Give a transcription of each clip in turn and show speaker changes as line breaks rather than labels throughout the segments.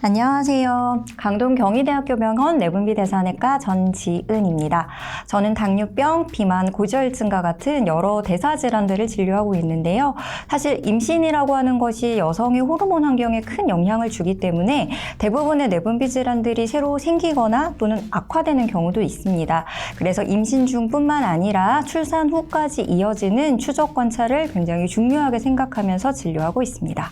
안녕하세요. 강동 경희대학교 병원 내분비대사내과 전지은입니다. 저는 당뇨병, 비만, 고지혈증과 같은 여러 대사질환들을 진료하고 있는데요. 사실 임신이라고 하는 것이 여성의 호르몬 환경에 큰 영향을 주기 때문에 대부분의 내분비 질환들이 새로 생기거나 또는 악화되는 경우도 있습니다. 그래서 임신 중뿐만 아니라 출산 후까지 이어지는 추적 관찰을 굉장히 중요하게 생각하면서 진료하고 있습니다.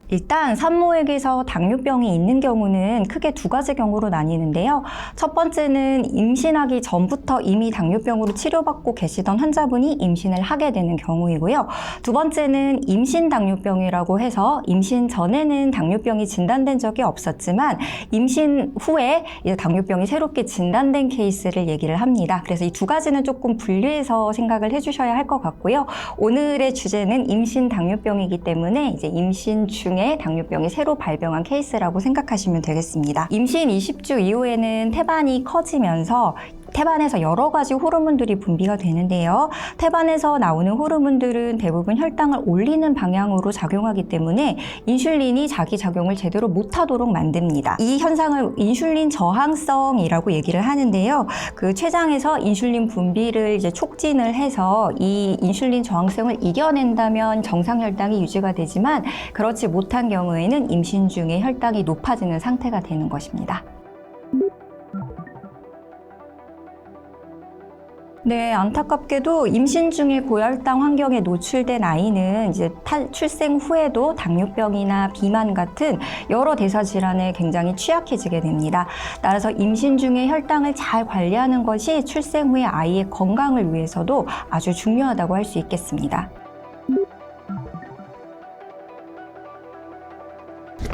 일단 산모에게서 당뇨병이 있는 경우는 크게 두 가지 경우로 나뉘는데요. 첫 번째는 임신하기 전부터 이미 당뇨병으로 치료받고 계시던 환자분이 임신을 하게 되는 경우이고요. 두 번째는 임신 당뇨병이라고 해서 임신 전에는 당뇨병이 진단된 적이 없었지만 임신 후에 이제 당뇨병이 새롭게 진단된 케이스를 얘기를 합니다. 그래서 이 두 가지는 조금 분리해서 생각을 해주셔야 할 것 같고요. 오늘의 주제는 임신 당뇨병이기 때문에 이제 임신 중에 당뇨병이 새로 발병한 케이스라고 생각하시면 되겠습니다. 임신 20주 이후에는 태반이 커지면서 태반에서 여러 가지 호르몬들이 분비가 되는데요. 태반에서 나오는 호르몬들은 대부분 혈당을 올리는 방향으로 작용하기 때문에 인슐린이 자기 작용을 제대로 못하도록 만듭니다. 이 현상을 인슐린 저항성이라고 얘기를 하는데요. 그 췌장에서 인슐린 분비를 이제 촉진을 해서 이 인슐린 저항성을 이겨낸다면 정상 혈당이 유지가 되지만 그렇지 못한 경우에는 임신 중에 혈당이 높아지는 상태가 되는 것입니다. 네, 안타깝게도 임신 중에 고혈당 환경에 노출된 아이는 이제 출생 후에도 당뇨병이나 비만 같은 여러 대사 질환에 굉장히 취약해지게 됩니다. 따라서 임신 중에 혈당을 잘 관리하는 것이 출생 후에 아이의 건강을 위해서도 아주 중요하다고 할 수 있겠습니다.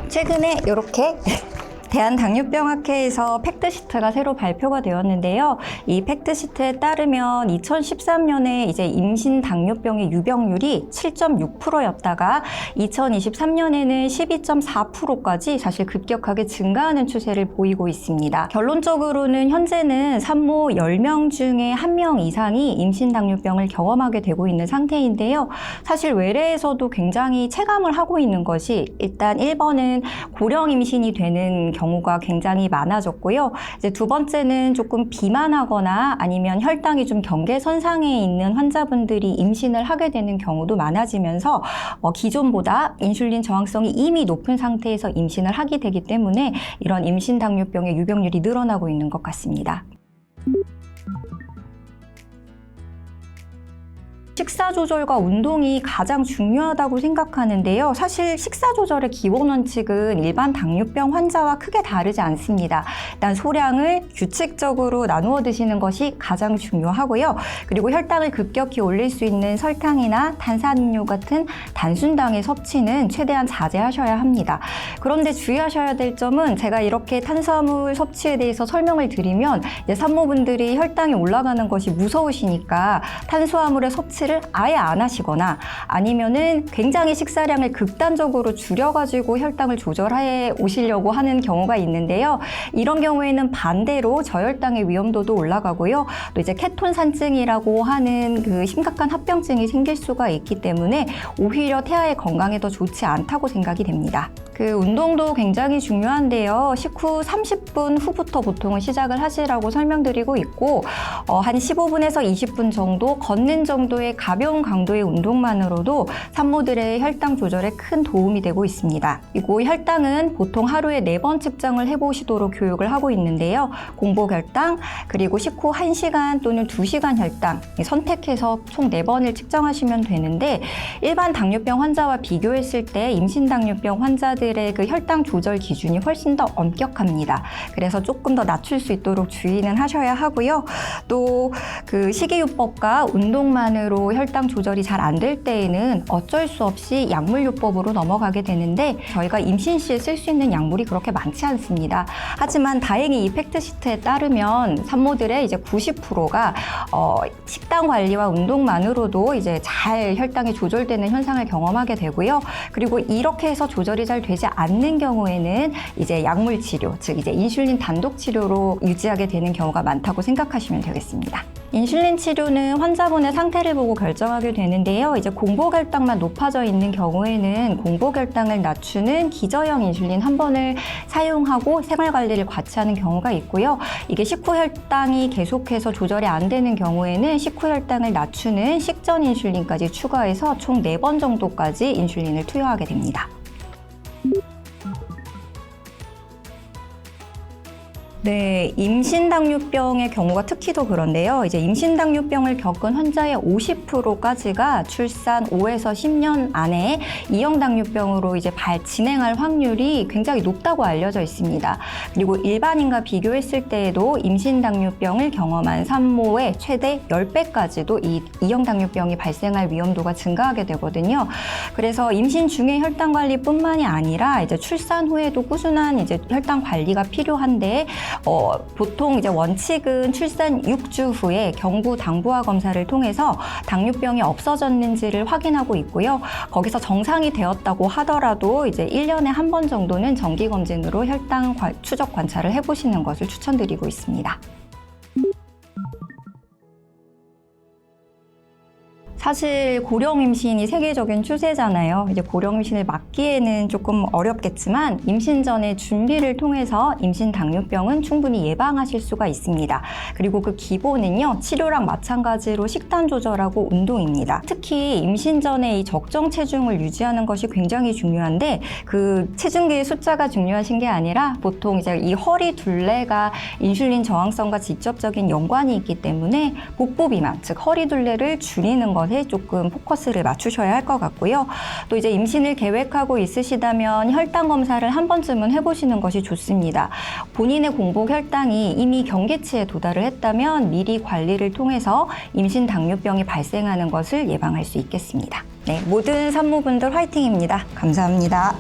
최근에 이렇게 대한당뇨병학회에서 팩트시트가 새로 발표가 되었는데요. 이 팩트시트에 따르면 2013년에 이제 임신 당뇨병의 유병률이 7.6%였다가 2023년에는 12.4%까지 사실 급격하게 증가하는 추세를 보이고 있습니다. 결론적으로는 현재는 산모 10명 중에 1명 이상이 임신 당뇨병을 경험하게 되고 있는 상태인데요. 사실 외래에서도 굉장히 체감을 하고 있는 것이 일단 1번은 고령 임신이 되는 경우가 굉장히 많아졌고요. 이제 두 번째는 조금 비만하거나 아니면 혈당이 좀 경계선상에 있는 환자분들이 임신을 하게 되는 경우도 많아지면서 기존보다 인슐린 저항성이 이미 높은 상태에서 임신을 하게 되기 때문에 이런 임신 당뇨병의 유병률이 늘어나고 있는 것 같습니다. 식사 조절과 운동이 가장 중요하다고 생각하는데요. 사실 식사 조절의 기본 원칙은 일반 당뇨병 환자와 크게 다르지 않습니다. 일단 소량을 규칙적으로 나누어 드시는 것이 가장 중요하고요. 그리고 혈당을 급격히 올릴 수 있는 설탕이나 탄산음료 같은 단순당의 섭취는 최대한 자제하셔야 합니다. 그런데 주의하셔야 될 점은 제가 이렇게 탄수화물 섭취에 대해서 설명을 드리면 이제 산모분들이 혈당이 올라가는 것이 무서우시니까 탄수화물의 섭취를 아예 안 하시거나 아니면은 굉장히 식사량을 극단적으로 줄여가지고 혈당을 조절해 오시려고 하는 경우가 있는데요. 이런 경우에는 반대로 저혈당의 위험도도 올라가고요. 또 이제 케톤산증이라고 하는 그 심각한 합병증이 생길 수가 있기 때문에 오히려 태아의 건강에 더 좋지 않다고 생각이 됩니다. 그 운동도 굉장히 중요한데요. 식후 30분 후부터 보통은 시작을 하시라고 설명드리고 있고 한 15분에서 20분 정도 걷는 정도의 가벼운 강도의 운동만으로도 산모들의 혈당 조절에 큰 도움이 되고 있습니다. 그리고 혈당은 보통 하루에 4번 측정을 해보시도록 교육을 하고 있는데요. 공복 혈당, 그리고 식후 1시간 또는 2시간 혈당 선택해서 총 4번을 측정하시면 되는데 일반 당뇨병 환자와 비교했을 때 임신 당뇨병 환자들의 그 혈당 조절 기준이 훨씬 더 엄격합니다. 그래서 조금 더 낮출 수 있도록 주의는 하셔야 하고요. 또 그 식이요법과 운동만으로 혈당 조절이 잘 안 될 때에는 어쩔 수 없이 약물요법으로 넘어가게 되는데 저희가 임신 시에 쓸 수 있는 약물이 그렇게 많지 않습니다. 하지만 다행히 이 팩트시트에 따르면 산모들의 이제 90%가 식단 관리와 운동만으로도 이제 잘 혈당이 조절되는 현상을 경험하게 되고요. 그리고 이렇게 해서 조절이 잘 되지 않는 경우에는 이제 약물 치료, 즉 이제 인슐린 단독 치료로 유지하게 되는 경우가 많다고 생각하시면 되겠습니다. 인슐린 치료는 환자분의 상태를 보고 결정하게 되는데요. 이제 공복혈당만 높아져 있는 경우에는 공복혈당을 낮추는 기저형 인슐린 한 번을 사용하고 생활관리를 같이 하는 경우가 있고요. 이게 식후혈당이 계속해서 조절이 안 되는 경우에는 식후혈당을 낮추는 식전 인슐린까지 추가해서 총 4번 정도까지 인슐린을 투여하게 됩니다. 네, 임신당뇨병의 경우가 특히 더 그런데요. 이제 임신당뇨병을 겪은 환자의 50%까지가 출산 5에서 10년 안에 이형당뇨병으로 이제 진행할 확률이 굉장히 높다고 알려져 있습니다. 그리고 일반인과 비교했을 때에도 임신당뇨병을 경험한 산모의 최대 10배까지도 이 이형당뇨병이 발생할 위험도가 증가하게 되거든요. 그래서 임신 중에 혈당 관리뿐만이 아니라 이제 출산 후에도 꾸준한 이제 혈당 관리가 필요한데 보통 이제 원칙은 출산 6주 후에 경부 당부화 검사를 통해서 당뇨병이 없어졌는지를 확인하고 있고요. 거기서 정상이 되었다고 하더라도 이제 1년에 한 번 정도는 정기 검진으로 혈당 추적 관찰을 해보시는 것을 추천드리고 있습니다. 사실 고령 임신이 세계적인 추세잖아요. 이제 고령 임신을 막기에는 조금 어렵겠지만 임신 전에 준비를 통해서 임신 당뇨병은 충분히 예방하실 수가 있습니다. 그리고 그 기본은요, 치료랑 마찬가지로 식단 조절하고 운동입니다. 특히 임신 전에 이 적정 체중을 유지하는 것이 굉장히 중요한데 그 체중계의 숫자가 중요하신 게 아니라 보통 이제 이 허리 둘레가 인슐린 저항성과 직접적인 연관이 있기 때문에 복부 비만, 즉 허리 둘레를 줄이는 것에 조금 포커스를 맞추셔야 할 것 같고요. 또 이제 임신을 계획하고 있으시다면 혈당 검사를 한 번쯤은 해보시는 것이 좋습니다. 본인의 공복 혈당이 이미 경계치에 도달을 했다면 미리 관리를 통해서 임신 당뇨병이 발생하는 것을 예방할 수 있겠습니다. 네, 모든 산모분들 화이팅입니다. 감사합니다.